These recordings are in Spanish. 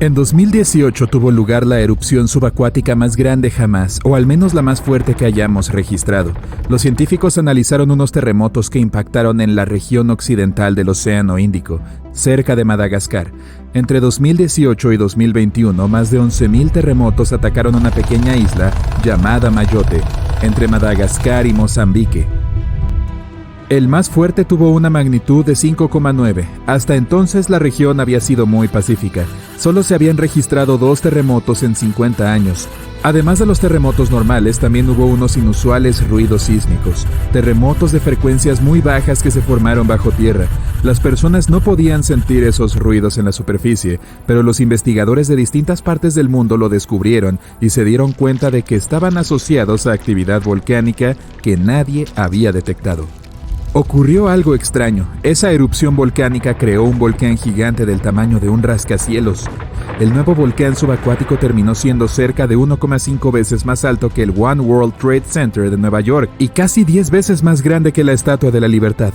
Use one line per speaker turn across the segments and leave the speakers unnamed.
En 2018 tuvo lugar la erupción subacuática más grande jamás, o al menos la más fuerte que hayamos registrado. Los científicos analizaron unos terremotos que impactaron en la región occidental del Océano Índico, cerca de Madagascar. Entre 2018 y 2021, más de 11.000 terremotos atacaron una pequeña isla llamada Mayotte, entre Madagascar y Mozambique. El más fuerte tuvo una magnitud de 5,9. Hasta entonces la región había sido muy pacífica. Solo se habían registrado 2 terremotos en 50 años. Además de los terremotos normales, también hubo unos inusuales ruidos sísmicos. Terremotos de frecuencias muy bajas que se formaron bajo tierra. Las personas no podían sentir esos ruidos en la superficie, pero los investigadores de distintas partes del mundo lo descubrieron y se dieron cuenta de que estaban asociados a actividad volcánica que nadie había detectado. Ocurrió algo extraño. Esa erupción volcánica creó un volcán gigante del tamaño de un rascacielos. El nuevo volcán subacuático terminó siendo cerca de 1,5 veces más alto que el One World Trade Center de Nueva York y casi 10 veces más grande que la Estatua de la Libertad.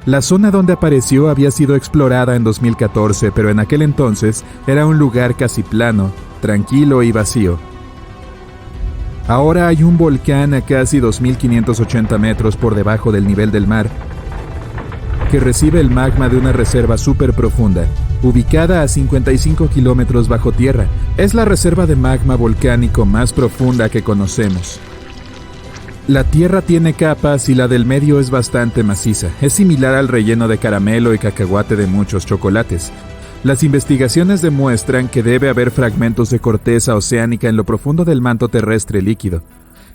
La zona donde apareció había sido explorada en 2014, pero en aquel entonces era un lugar casi plano, tranquilo y vacío. Ahora hay un volcán a casi 2.580 metros por debajo del nivel del mar que recibe el magma de una reserva súper profunda, ubicada a 55 kilómetros bajo tierra. Es la reserva de magma volcánico más profunda que conocemos. La tierra tiene capas y la del medio es bastante maciza. Es similar al relleno de caramelo y cacahuate de muchos chocolates. Las investigaciones demuestran que debe haber fragmentos de corteza oceánica en lo profundo del manto terrestre líquido.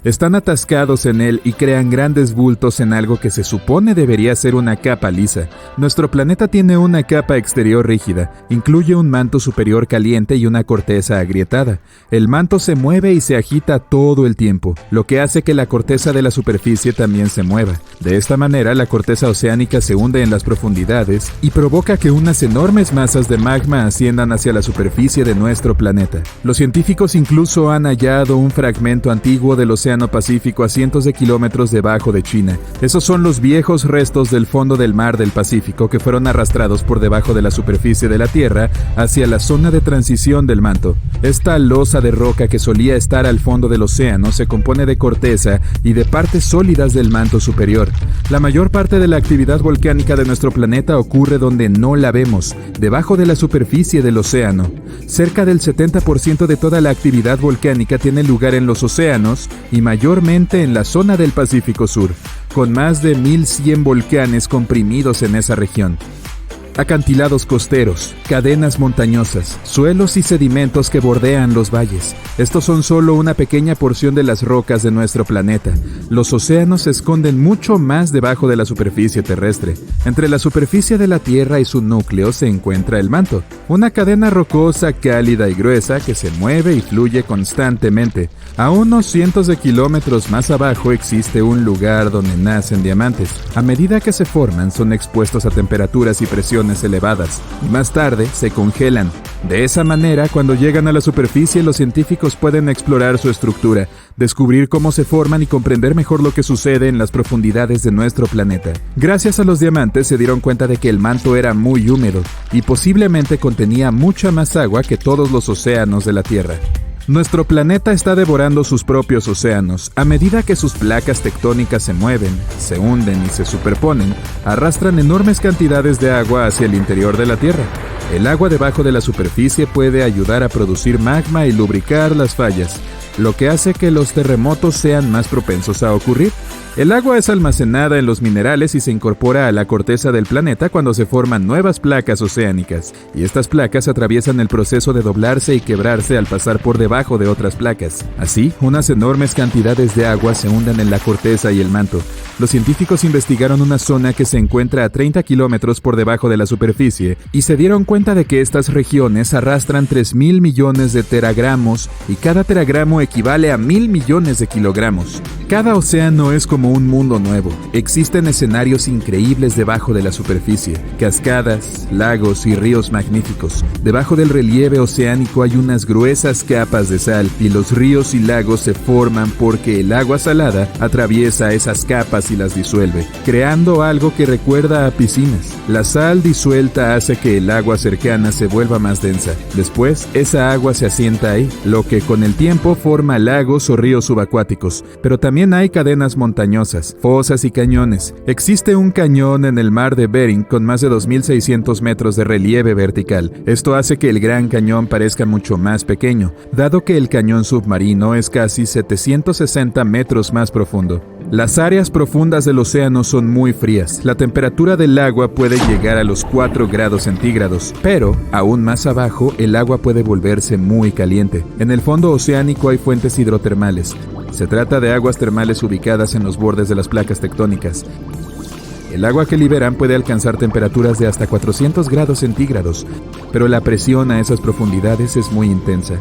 Están atascados en él y crean grandes bultos en algo que se supone debería ser una capa lisa. Nuestro planeta tiene una capa exterior rígida, incluye un manto superior caliente y una corteza agrietada. El manto se mueve y se agita todo el tiempo, lo que hace que la corteza de la superficie también se mueva. De esta manera, la corteza oceánica se hunde en las profundidades y provoca que unas enormes masas de magma asciendan hacia la superficie de nuestro planeta. Los científicos incluso han hallado un fragmento antiguo del Océano Pacífico a cientos de kilómetros debajo de China. Esos son los viejos restos del fondo del mar del Pacífico que fueron arrastrados por debajo de la superficie de la Tierra hacia la zona de transición del manto. Esta losa de roca que solía estar al fondo del océano se compone de corteza y de partes sólidas del manto superior. La mayor parte de la actividad volcánica de nuestro planeta ocurre donde no la vemos, debajo de la superficie del océano. Cerca del 70% de toda la actividad volcánica tiene lugar en los océanos y mayormente en la zona del Pacífico Sur, con más de 1.100 volcanes comprimidos en esa región. Acantilados costeros, cadenas montañosas, suelos y sedimentos que bordean los valles. Estos son solo una pequeña porción de las rocas de nuestro planeta. Los océanos se esconden mucho más debajo de la superficie terrestre. Entre la superficie de la Tierra y su núcleo se encuentra el manto, una cadena rocosa cálida y gruesa que se mueve y fluye constantemente. A unos cientos de kilómetros más abajo existe un lugar donde nacen diamantes. A medida que se forman, son expuestos a temperaturas y presiones elevadas, y más tarde se congelan. De esa manera, cuando llegan a la superficie, los científicos pueden explorar su estructura, descubrir cómo se forman y comprender mejor lo que sucede en las profundidades de nuestro planeta. Gracias a los diamantes se dieron cuenta de que el manto era muy húmedo y posiblemente contenía mucha más agua que todos los océanos de la Tierra. Nuestro planeta está devorando sus propios océanos. A medida que sus placas tectónicas se mueven, se hunden y se superponen, arrastran enormes cantidades de agua hacia el interior de la Tierra. El agua debajo de la superficie puede ayudar a producir magma y lubricar las fallas, lo que hace que los terremotos sean más propensos a ocurrir. El agua es almacenada en los minerales y se incorpora a la corteza del planeta cuando se forman nuevas placas oceánicas, y estas placas atraviesan el proceso de doblarse y quebrarse al pasar por debajo de otras placas. Así, unas enormes cantidades de agua se hunden en la corteza y el manto. Los científicos investigaron una zona que se encuentra a 30 kilómetros por debajo de la superficie y se dieron cuenta de que estas regiones arrastran 3.000 millones de teragramos y cada teragramo equivale a 1.000 millones de kilogramos. Cada océano es como como un mundo nuevo. Existen escenarios increíbles debajo de la superficie, cascadas, lagos y ríos magníficos. Debajo del relieve oceánico hay unas gruesas capas de sal y los ríos y lagos se forman porque el agua salada atraviesa esas capas y las disuelve, creando algo que recuerda a piscinas. La sal disuelta hace que el agua cercana se vuelva más densa. Después, esa agua se asienta ahí, lo que con el tiempo forma lagos o ríos subacuáticos. Pero también hay cadenas montañosas, fosas y cañones. Existe un cañón en el mar de Bering con más de 2.600 metros de relieve vertical. Esto hace que el Gran Cañón parezca mucho más pequeño, dado que el cañón submarino es casi 760 metros más profundo. Las áreas profundas del océano son muy frías. La temperatura del agua puede llegar a los 4 grados centígrados, pero, aún más abajo, el agua puede volverse muy caliente. En el fondo oceánico hay fuentes hidrotermales. Se trata de aguas termales ubicadas en los bordes de las placas tectónicas. El agua que liberan puede alcanzar temperaturas de hasta 400 grados centígrados, pero la presión a esas profundidades es muy intensa.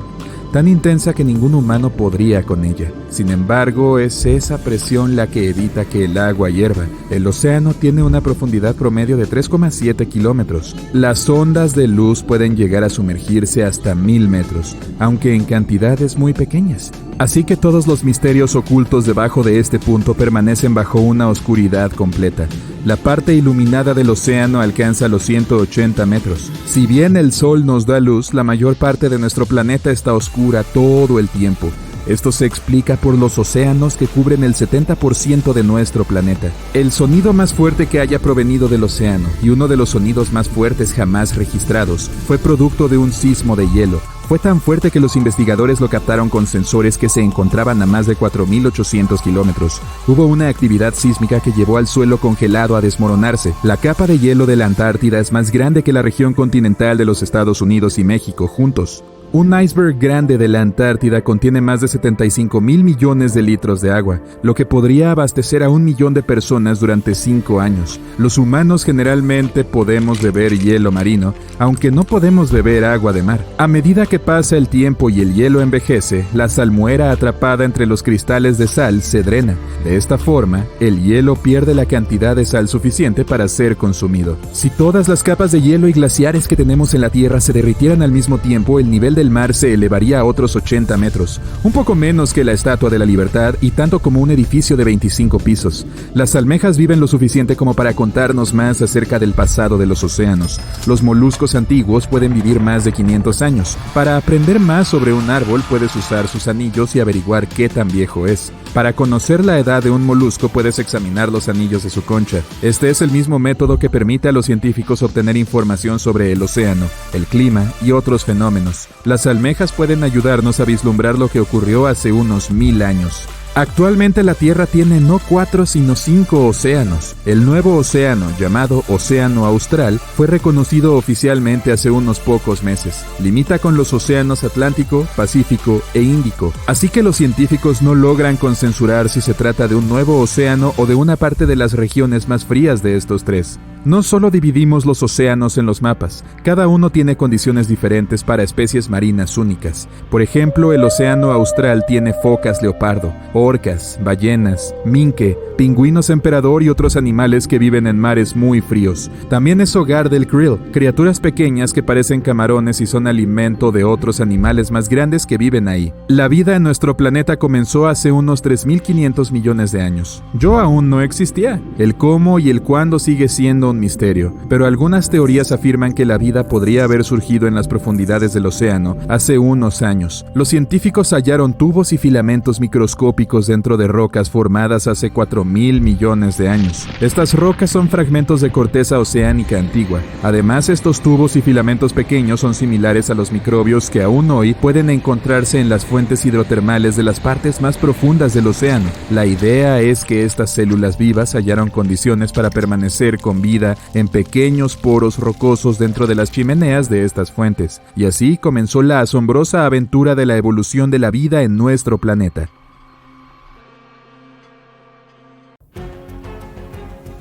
Tan intensa que ningún humano podría con ella. Sin embargo, es esa presión la que evita que el agua hierva. El océano tiene una profundidad promedio de 3,7 kilómetros. Las ondas de luz pueden llegar a sumergirse hasta 1000 metros, aunque en cantidades muy pequeñas. Así que todos los misterios ocultos debajo de este punto permanecen bajo una oscuridad completa. La parte iluminada del océano alcanza los 180 metros. Si bien el sol nos da luz, la mayor parte de nuestro planeta está oscura todo el tiempo. Esto se explica por los océanos que cubren el 70% de nuestro planeta. El sonido más fuerte que haya provenido del océano, y uno de los sonidos más fuertes jamás registrados, fue producto de un sismo de hielo. Fue tan fuerte que los investigadores lo captaron con sensores que se encontraban a más de 4.800 kilómetros. Hubo una actividad sísmica que llevó al suelo congelado a desmoronarse. La capa de hielo de la Antártida es más grande que la región continental de los Estados Unidos y México juntos. Un iceberg grande de la Antártida contiene más de 75,000 millones de litros de agua, lo que podría abastecer a 1 millón de personas durante 5 años. Los humanos generalmente podemos beber hielo marino, aunque no podemos beber agua de mar. A medida que pasa el tiempo y el hielo envejece, la salmuera atrapada entre los cristales de sal se drena. De esta forma, el hielo pierde la cantidad de sal suficiente para ser consumido. Si todas las capas de hielo y glaciares que tenemos en la Tierra se derritieran al mismo tiempo, el nivel del mar se elevaría a otros 80 metros, un poco menos que la Estatua de la Libertad y tanto como un edificio de 25 pisos. Las almejas viven lo suficiente como para contarnos más acerca del pasado de los océanos. Los moluscos antiguos pueden vivir más de 500 años. Para aprender más sobre un árbol puedes usar sus anillos y averiguar qué tan viejo es. Para conocer la edad de un molusco puedes examinar los anillos de su concha. Este es el mismo método que permite a los científicos obtener información sobre el océano, el clima y otros fenómenos. Las almejas pueden ayudarnos a vislumbrar lo que ocurrió hace unos 1000 años. Actualmente la Tierra tiene no 4 sino 5 océanos. El nuevo océano, llamado Océano Austral, fue reconocido oficialmente hace unos pocos meses. Limita con los océanos Atlántico, Pacífico e Índico. Así que los científicos no logran consensuar si se trata de un nuevo océano o de una parte de las regiones más frías de estos tres. No solo dividimos los océanos en los mapas, cada uno tiene condiciones diferentes para especies marinas únicas. Por ejemplo, el océano austral tiene focas leopardo, orcas, ballenas, minke, pingüinos emperador y otros animales que viven en mares muy fríos. También es hogar del krill, criaturas pequeñas que parecen camarones y son alimento de otros animales más grandes que viven ahí. La vida en nuestro planeta comenzó hace unos 3.500 millones de años. Yo aún no existía. El cómo y el cuándo sigue siendo un misterio, pero algunas teorías afirman que la vida podría haber surgido en las profundidades del océano hace unos años. Los científicos hallaron tubos y filamentos microscópicos dentro de rocas formadas hace 4.000 millones de años. Estas rocas son fragmentos de corteza oceánica antigua. Además, estos tubos y filamentos pequeños son similares a los microbios que aún hoy pueden encontrarse en las fuentes hidrotermales de las partes más profundas del océano. La idea es que estas células vivas hallaron condiciones para permanecer con vida en pequeños poros rocosos dentro de las chimeneas de estas fuentes, y así comenzó la asombrosa aventura de la evolución de la vida en nuestro planeta.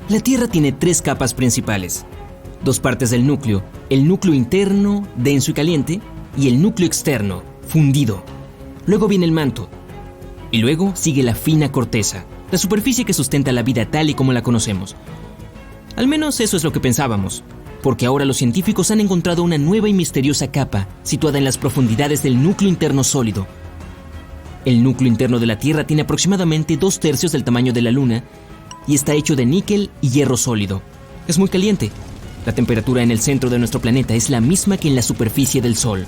La Tierra tiene 3 capas principales, 2 partes del núcleo, el núcleo interno, denso y caliente, y el núcleo externo, fundido. Luego viene el manto, y luego sigue la fina corteza. la superficie que sustenta la vida tal y como la conocemos. Al menos eso es lo que pensábamos, porque ahora los científicos han encontrado una nueva y misteriosa capa situada en las profundidades del núcleo interno sólido. El núcleo interno de la Tierra tiene aproximadamente 2/3 del tamaño de la Luna y está hecho de níquel y hierro sólido. Es muy caliente. La temperatura en el centro de nuestro planeta es la misma que en la superficie del Sol.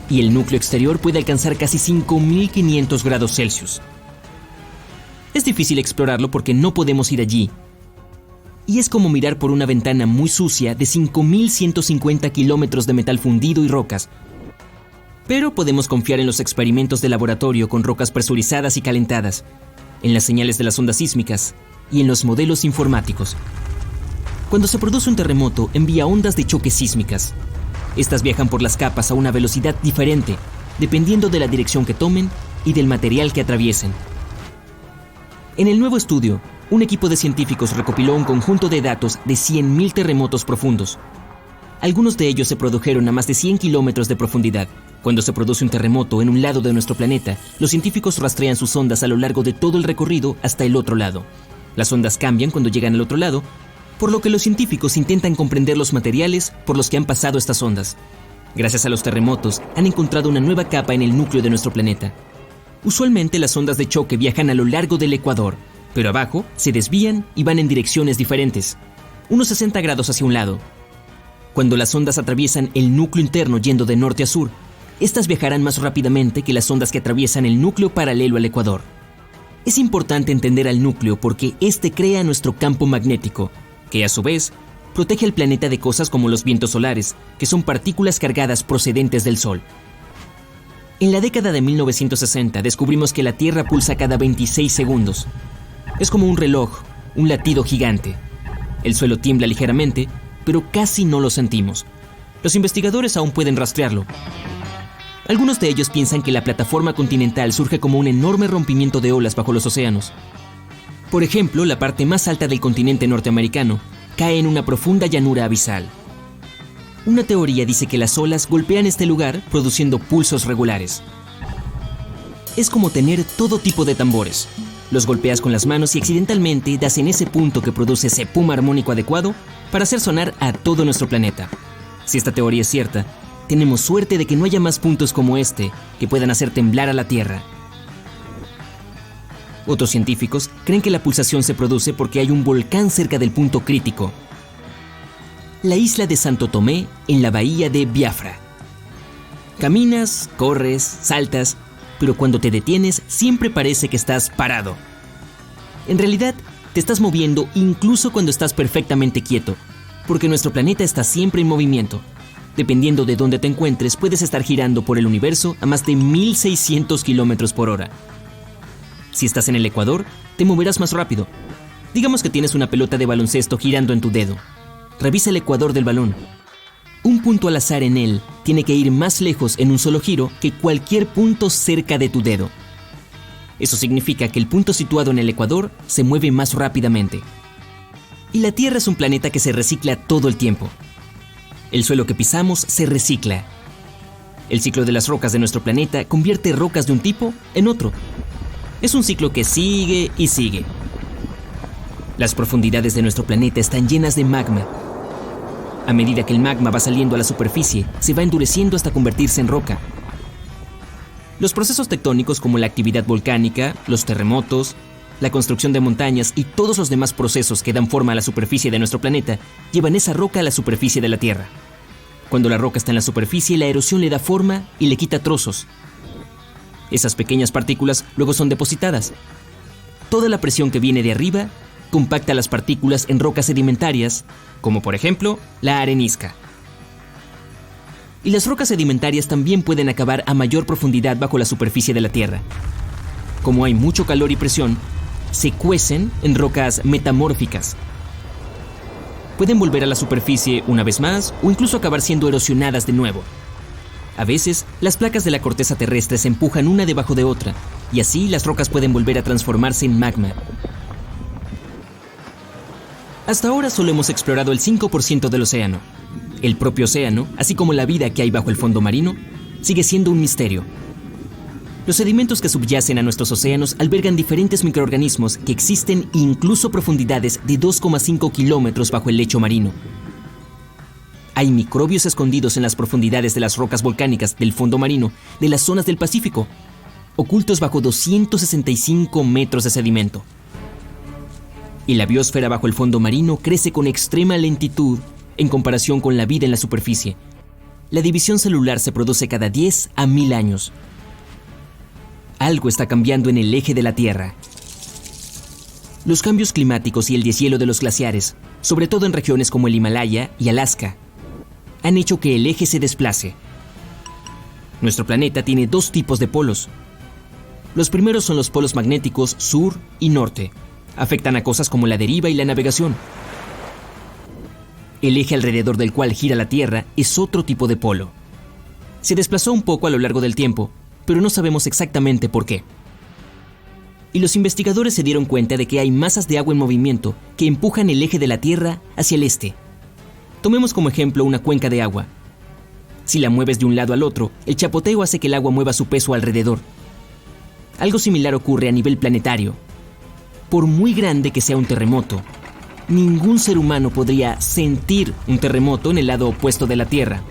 Y el núcleo exterior puede alcanzar casi 5.500 grados Celsius. Es difícil explorarlo porque no podemos ir allí. Y es como mirar por una ventana muy sucia de 5.150 kilómetros de metal fundido y rocas. Pero podemos confiar en los experimentos de laboratorio con rocas presurizadas y calentadas, en las señales de las ondas sísmicas y en los modelos informáticos. Cuando se produce un terremoto, envía ondas de choque sísmicas. Estas viajan por las capas a una velocidad diferente, dependiendo de la dirección que tomen y del material que atraviesen. En el nuevo estudio, un equipo de científicos recopiló un conjunto de datos de 100.000 terremotos profundos. Algunos de ellos se produjeron a más de 100 kilómetros de profundidad. Cuando se produce un terremoto en un lado de nuestro planeta, los científicos rastrean sus ondas a lo largo de todo el recorrido hasta el otro lado. Las ondas cambian cuando llegan al otro lado, por lo que los científicos intentan comprender los materiales por los que han pasado estas ondas. Gracias a los terremotos, han encontrado una nueva capa en el núcleo de nuestro planeta. Usualmente las ondas de choque viajan a lo largo del ecuador, pero abajo se desvían y van en direcciones diferentes, unos 60 grados hacia un lado. Cuando las ondas atraviesan el núcleo interno yendo de norte a sur, estas viajarán más rápidamente que las ondas que atraviesan el núcleo paralelo al ecuador. Es importante entender al núcleo porque este crea nuestro campo magnético, que a su vez protege al planeta de cosas como los vientos solares, que son partículas cargadas procedentes del Sol. En la década de 1960 descubrimos que la Tierra pulsa cada 26 segundos. Es como un reloj, un latido gigante. El suelo tiembla ligeramente, pero casi no lo sentimos. Los investigadores aún pueden rastrearlo. Algunos de ellos piensan que la plataforma continental surge como un enorme rompimiento de olas bajo los océanos. Por ejemplo, la parte más alta del continente norteamericano cae en una profunda llanura abisal. Una teoría dice que las olas golpean este lugar produciendo pulsos regulares. Es como tener todo tipo de tambores. Los golpeas con las manos y accidentalmente das en ese punto que produce ese pum armónico adecuado para hacer sonar a todo nuestro planeta. Si esta teoría es cierta, tenemos suerte de que no haya más puntos como este que puedan hacer temblar a la Tierra. Otros científicos creen que la pulsación se produce porque hay un volcán cerca del punto crítico. La isla de Santo Tomé, en la bahía de Biafra. Caminas, corres, saltas, pero cuando te detienes siempre parece que estás parado. En realidad, te estás moviendo incluso cuando estás perfectamente quieto, porque nuestro planeta está siempre en movimiento. Dependiendo de dónde te encuentres, puedes estar girando por el universo a más de 1.600 kilómetros por hora. Si estás en el ecuador, te moverás más rápido. Digamos que tienes una pelota de baloncesto girando en tu dedo. Revisa el ecuador del balón. Un punto al azar en él tiene que ir más lejos en un solo giro que cualquier punto cerca de tu dedo. Eso significa que el punto situado en el ecuador se mueve más rápidamente. Y la Tierra es un planeta que se recicla todo el tiempo. El suelo que pisamos se recicla. El ciclo de las rocas de nuestro planeta convierte rocas de un tipo en otro. Es un ciclo que sigue y sigue. Las profundidades de nuestro planeta están llenas de magma. A medida que el magma va saliendo a la superficie, se va endureciendo hasta convertirse en roca. Los procesos tectónicos como la actividad volcánica, los terremotos, la construcción de montañas y todos los demás procesos que dan forma a la superficie de nuestro planeta llevan esa roca a la superficie de la Tierra. Cuando la roca está en la superficie, la erosión le da forma y le quita trozos. Esas pequeñas partículas luego son depositadas. Toda la presión que viene de arriba compacta las partículas en rocas sedimentarias, como por ejemplo la arenisca. Y las rocas sedimentarias también pueden acabar a mayor profundidad bajo la superficie de la Tierra. Como hay mucho calor y presión, se cuecen en rocas metamórficas. Pueden volver a la superficie una vez más o incluso acabar siendo erosionadas de nuevo. A veces, las placas de la corteza terrestre se empujan una debajo de otra, y así las rocas pueden volver a transformarse en magma. Hasta ahora solo hemos explorado el 5% del océano. El propio océano, así como la vida que hay bajo el fondo marino, sigue siendo un misterio. Los sedimentos que subyacen a nuestros océanos albergan diferentes microorganismos que existen incluso a profundidades de 2,5 kilómetros bajo el lecho marino. Hay microbios escondidos en las profundidades de las rocas volcánicas del fondo marino de las zonas del Pacífico, ocultos bajo 265 metros de sedimento. Y la biosfera bajo el fondo marino crece con extrema lentitud en comparación con la vida en la superficie. La división celular se produce cada 10 a 1000 años. Algo está cambiando en el eje de la Tierra. Los cambios climáticos y el deshielo de los glaciares, sobre todo en regiones como el Himalaya y Alaska, han hecho que el eje se desplace. Nuestro planeta tiene dos tipos de polos. Los primeros son los polos magnéticos sur y norte. Afectan a cosas como la deriva y la navegación. El eje alrededor del cual gira la Tierra es otro tipo de polo. Se desplazó un poco a lo largo del tiempo, pero no sabemos exactamente por qué. Y los investigadores se dieron cuenta de que hay masas de agua en movimiento que empujan el eje de la Tierra hacia el este. Tomemos como ejemplo una cuenca de agua. Si la mueves de un lado al otro, el chapoteo hace que el agua mueva su peso alrededor. Algo similar ocurre a nivel planetario. Por muy grande que sea un terremoto, ningún ser humano podría sentir un terremoto en el lado opuesto de la Tierra,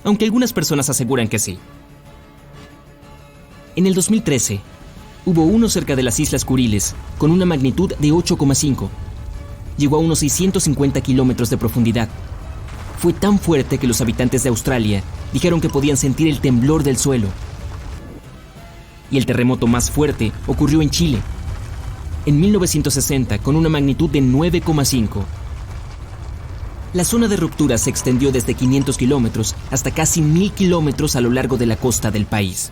aunque algunas personas aseguran que sí. En el 2013, hubo uno cerca de las Islas Kuriles con una magnitud de 8,5. Llegó a unos 650 kilómetros de profundidad. Fue tan fuerte que los habitantes de Australia dijeron que podían sentir el temblor del suelo. Y el terremoto más fuerte ocurrió en Chile, en 1960, con una magnitud de 9,5. La zona de ruptura se extendió desde 500 kilómetros hasta casi 1000 kilómetros a lo largo de la costa del país.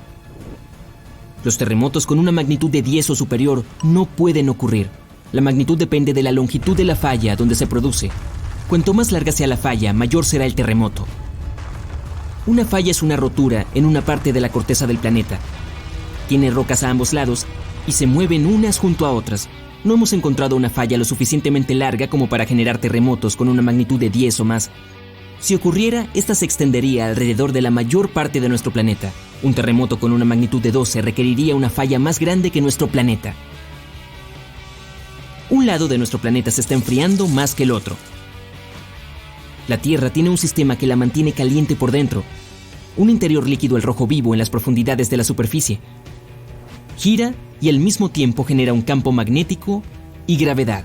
Los terremotos con una magnitud de 10 o superior no pueden ocurrir. La magnitud depende de la longitud de la falla donde se produce. Cuanto más larga sea la falla, mayor será el terremoto. Una falla es una rotura en una parte de la corteza del planeta. Tiene rocas a ambos lados y se mueven unas junto a otras. No hemos encontrado una falla lo suficientemente larga como para generar terremotos con una magnitud de 10 o más. Si ocurriera, esta se extendería alrededor de la mayor parte de nuestro planeta. Un terremoto con una magnitud de 12 requeriría una falla más grande que nuestro planeta. Un lado de nuestro planeta se está enfriando más que el otro. La Tierra tiene un sistema que la mantiene caliente por dentro, un interior líquido al rojo vivo en las profundidades de la superficie. Gira y al mismo tiempo genera un campo magnético y gravedad.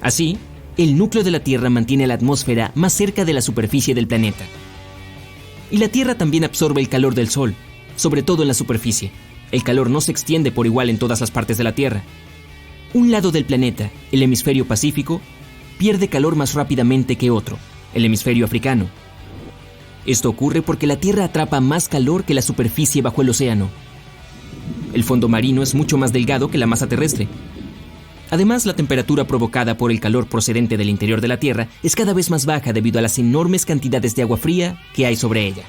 Así, el núcleo de la Tierra mantiene la atmósfera más cerca de la superficie del planeta. Y la Tierra también absorbe el calor del Sol, sobre todo en la superficie. El calor no se extiende por igual en todas las partes de la Tierra. Un lado del planeta, el hemisferio pacífico, pierde calor más rápidamente que otro, el hemisferio africano. Esto ocurre porque la Tierra atrapa más calor que la superficie bajo el océano. El fondo marino es mucho más delgado que la masa terrestre. Además, la temperatura provocada por el calor procedente del interior de la Tierra es cada vez más baja debido a las enormes cantidades de agua fría que hay sobre ella.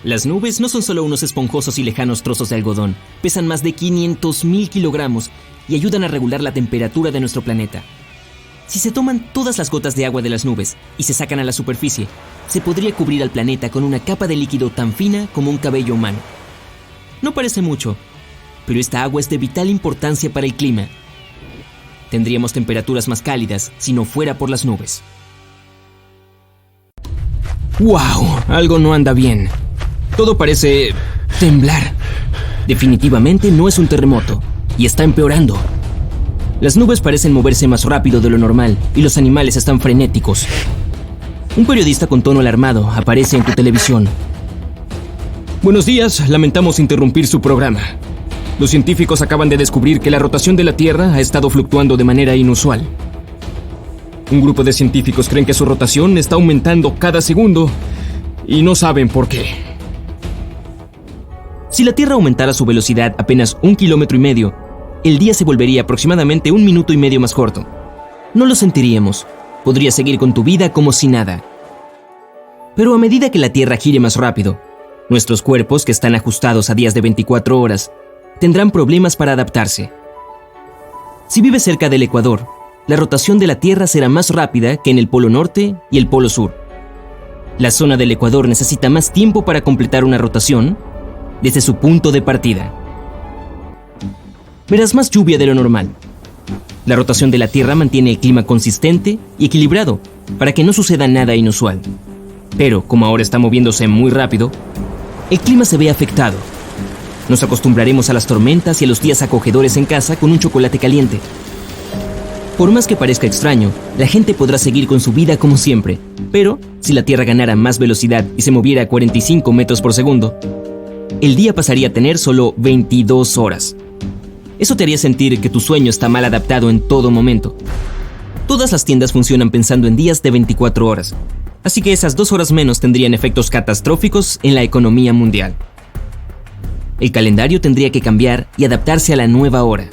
Las nubes no son solo unos esponjosos y lejanos trozos de algodón, pesan más de 500.000 kilogramos y ayudan a regular la temperatura de nuestro planeta. Si se toman todas las gotas de agua de las nubes y se sacan a la superficie, se podría cubrir al planeta con una capa de líquido tan fina como un cabello humano. No parece mucho, pero esta agua es de vital importancia para el clima. Tendríamos temperaturas más cálidas si no fuera por las nubes. ¡Wow! Algo no anda bien. Todo parece temblar. Definitivamente no es un terremoto, y está empeorando. Las nubes parecen moverse más rápido de lo normal, y los animales están frenéticos. Un periodista con tono alarmado aparece en tu televisión. Buenos días, lamentamos interrumpir su programa. Los científicos acaban de descubrir que la rotación de la Tierra ha estado fluctuando de manera inusual. Un grupo de científicos creen que su rotación está aumentando cada segundo y no saben por qué. Si la Tierra aumentara su velocidad apenas 1,5 kilómetros, el día se volvería aproximadamente 1,5 minutos más corto. No lo sentiríamos. Podrías seguir con tu vida como si nada. Pero a medida que la Tierra gire más rápido, nuestros cuerpos, que están ajustados a días de 24 horas, tendrán problemas para adaptarse. Si vives cerca del Ecuador, la rotación de la Tierra será más rápida que en el Polo Norte y el Polo Sur. La zona del Ecuador necesita más tiempo para completar una rotación desde su punto de partida. Verás más lluvia de lo normal. La rotación de la Tierra mantiene el clima consistente y equilibrado para que no suceda nada inusual. Pero, como ahora está moviéndose muy rápido, el clima se ve afectado. Nos acostumbraremos a las tormentas y a los días acogedores en casa con un chocolate caliente. Por más que parezca extraño, la gente podrá seguir con su vida como siempre, pero si la Tierra ganara más velocidad y se moviera a 45 metros por segundo, el día pasaría a tener solo 22 horas. Eso te haría sentir que tu sueño está mal adaptado en todo momento. Todas las tiendas funcionan pensando en días de 24 horas, así que esas 2 horas menos tendrían efectos catastróficos en la economía mundial. El calendario tendría que cambiar y adaptarse a la nueva hora.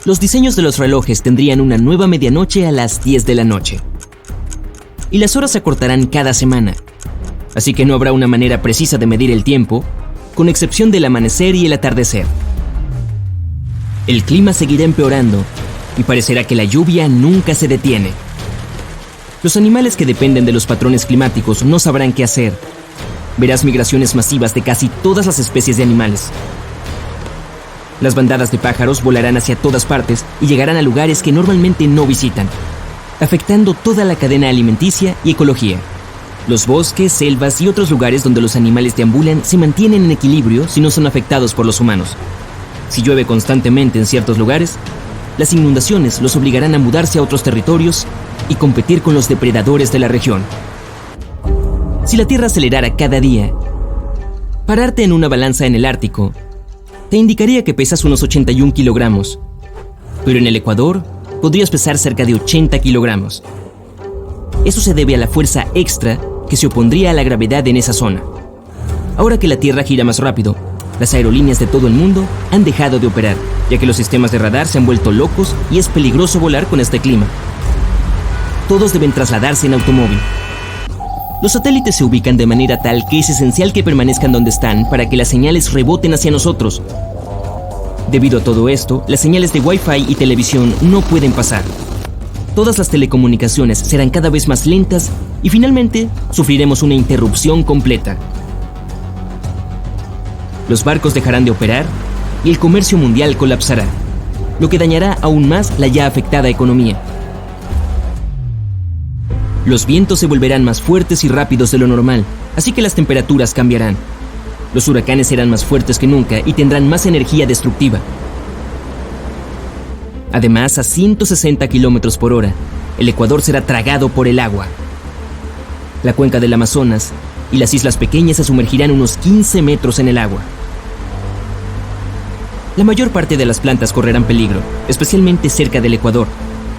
Los diseños de los relojes tendrían una nueva medianoche a las 10 de la noche. Y las horas se acortarán cada semana, así que no habrá una manera precisa de medir el tiempo, con excepción del amanecer y el atardecer. El clima seguirá empeorando y parecerá que la lluvia nunca se detiene. Los animales que dependen de los patrones climáticos no sabrán qué hacer. Verás migraciones masivas de casi todas las especies de animales. Las bandadas de pájaros volarán hacia todas partes y llegarán a lugares que normalmente no visitan, afectando toda la cadena alimenticia y ecología. Los bosques, selvas y otros lugares donde los animales deambulan se mantienen en equilibrio si no son afectados por los humanos. Si llueve constantemente en ciertos lugares, las inundaciones los obligarán a mudarse a otros territorios y competir con los depredadores de la región. Si la Tierra acelerara cada día, pararte en una balanza en el Ártico te indicaría que pesas unos 81 kilogramos, pero en el Ecuador podrías pesar cerca de 80 kilogramos. Eso se debe a la fuerza extra que se opondría a la gravedad en esa zona. Ahora que la Tierra gira más rápido, las aerolíneas de todo el mundo han dejado de operar, ya que los sistemas de radar se han vuelto locos y es peligroso volar con este clima. Todos deben trasladarse en automóvil. Los satélites se ubican de manera tal que es esencial que permanezcan donde están para que las señales reboten hacia nosotros. Debido a todo esto, las señales de Wi-Fi y televisión no pueden pasar. Todas las telecomunicaciones serán cada vez más lentas y finalmente sufriremos una interrupción completa. Los barcos dejarán de operar y el comercio mundial colapsará, lo que dañará aún más la ya afectada economía. Los vientos se volverán más fuertes y rápidos de lo normal, así que las temperaturas cambiarán. Los huracanes serán más fuertes que nunca y tendrán más energía destructiva. Además, a 160 kilómetros por hora, el Ecuador será tragado por el agua. La cuenca del Amazonas y las islas pequeñas se sumergirán unos 15 metros en el agua. La mayor parte de las plantas correrán peligro, especialmente cerca del Ecuador.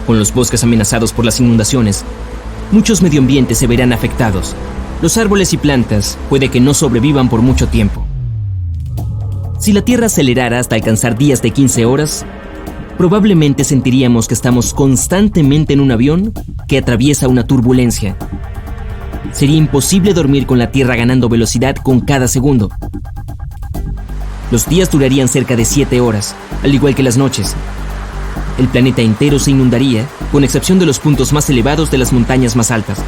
Con los bosques amenazados por las inundaciones, muchos medioambientes se verán afectados. Los árboles y plantas puede que no sobrevivan por mucho tiempo. Si la Tierra acelerara hasta alcanzar días de 15 horas, probablemente sentiríamos que estamos constantemente en un avión que atraviesa una turbulencia. Sería imposible dormir con la Tierra ganando velocidad con cada segundo. Los días durarían cerca de 7 horas, al igual que las noches. El planeta entero se inundaría, con excepción de los puntos más elevados de las montañas más altas.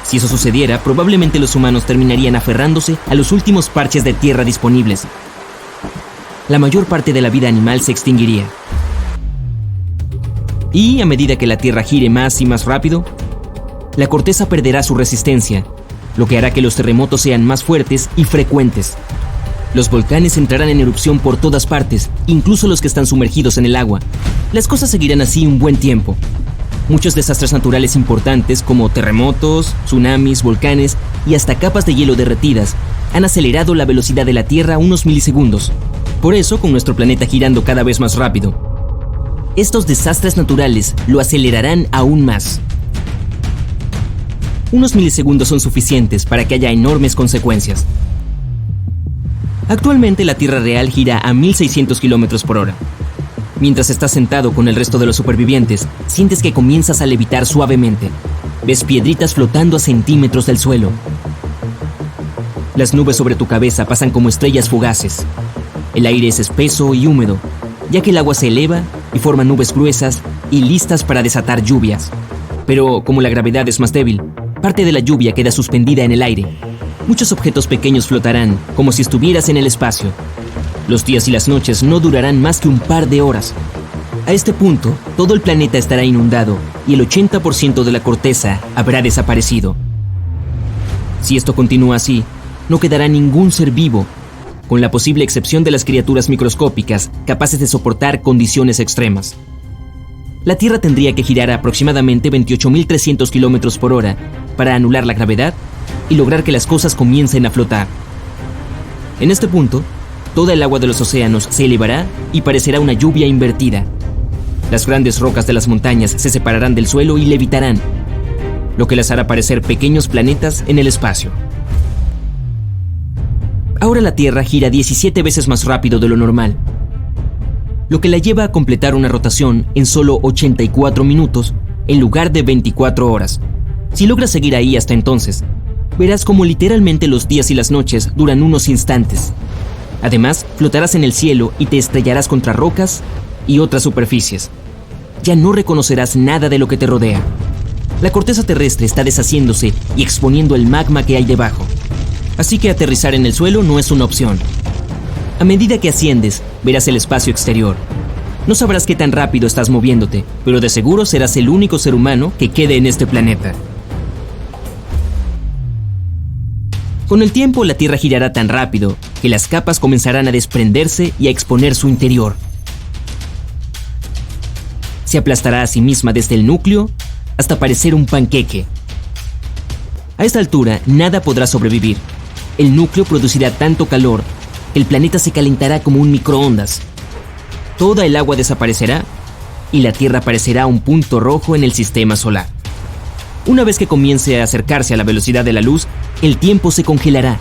Si eso sucediera, probablemente los humanos terminarían aferrándose a los últimos parches de tierra disponibles. La mayor parte de la vida animal se extinguiría. Y a medida que la Tierra gire más y más rápido, la corteza perderá su resistencia, lo que hará que los terremotos sean más fuertes y frecuentes. Los volcanes entrarán en erupción por todas partes, incluso los que están sumergidos en el agua. Las cosas seguirán así un buen tiempo. Muchos desastres naturales importantes como terremotos, tsunamis, volcanes y hasta capas de hielo derretidas han acelerado la velocidad de la Tierra unos milisegundos. Por eso, con nuestro planeta girando cada vez más rápido, estos desastres naturales lo acelerarán aún más. Unos milisegundos son suficientes para que haya enormes consecuencias. Actualmente la Tierra real gira a 1600 kilómetros por hora. Mientras estás sentado con el resto de los supervivientes, sientes que comienzas a levitar suavemente. Ves piedritas flotando a centímetros del suelo. Las nubes sobre tu cabeza pasan como estrellas fugaces. El aire es espeso y húmedo, ya que el agua se eleva y forma nubes gruesas y listas para desatar lluvias. Pero como la gravedad es más débil, parte de la lluvia queda suspendida en el aire. Muchos objetos pequeños flotarán, como si estuvieras en el espacio. Los días y las noches no durarán más que un par de horas. A este punto, todo el planeta estará inundado y el 80% de la corteza habrá desaparecido. Si esto continúa así, no quedará ningún ser vivo, con la posible excepción de las criaturas microscópicas capaces de soportar condiciones extremas. La Tierra tendría que girar a aproximadamente 28.300 km por hora para anular la gravedad y lograr que las cosas comiencen a flotar. En este punto, toda el agua de los océanos se elevará y parecerá una lluvia invertida. Las grandes rocas de las montañas se separarán del suelo y levitarán, lo que las hará parecer pequeños planetas en el espacio. Ahora la Tierra gira 17 veces más rápido de lo normal, lo que la lleva a completar una rotación en solo 84 minutos en lugar de 24 horas. Si logras seguir ahí hasta entonces, verás como literalmente los días y las noches duran unos instantes. Además, flotarás en el cielo y te estrellarás contra rocas y otras superficies. Ya no reconocerás nada de lo que te rodea. La corteza terrestre está deshaciéndose y exponiendo el magma que hay debajo. Así que aterrizar en el suelo no es una opción. A medida que asciendes, verás el espacio exterior. No sabrás qué tan rápido estás moviéndote, pero de seguro serás el único ser humano que quede en este planeta. Con el tiempo, la Tierra girará tan rápido que las capas comenzarán a desprenderse y a exponer su interior. Se aplastará a sí misma desde el núcleo hasta parecer un panqueque. A esta altura, nada podrá sobrevivir. El núcleo producirá tanto calor que el planeta se calentará como un microondas. Toda el agua desaparecerá y la Tierra parecerá un punto rojo en el sistema solar. Una vez que comience a acercarse a la velocidad de la luz, el tiempo se congelará.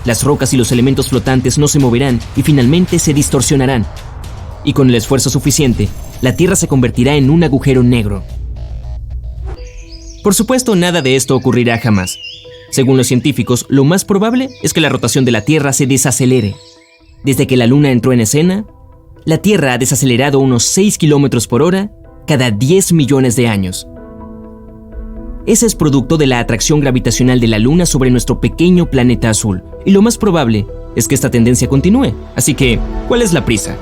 Las rocas y los elementos flotantes no se moverán y finalmente se distorsionarán. Y con el esfuerzo suficiente, la Tierra se convertirá en un agujero negro. Por supuesto, nada de esto ocurrirá jamás. Según los científicos, lo más probable es que la rotación de la Tierra se desacelere. Desde que la Luna entró en escena, la Tierra ha desacelerado unos 6 km por hora cada 10 millones de años. Ese es producto de la atracción gravitacional de la Luna sobre nuestro pequeño planeta azul, y lo más probable es que esta tendencia continúe. Así que, ¿cuál es la prisa?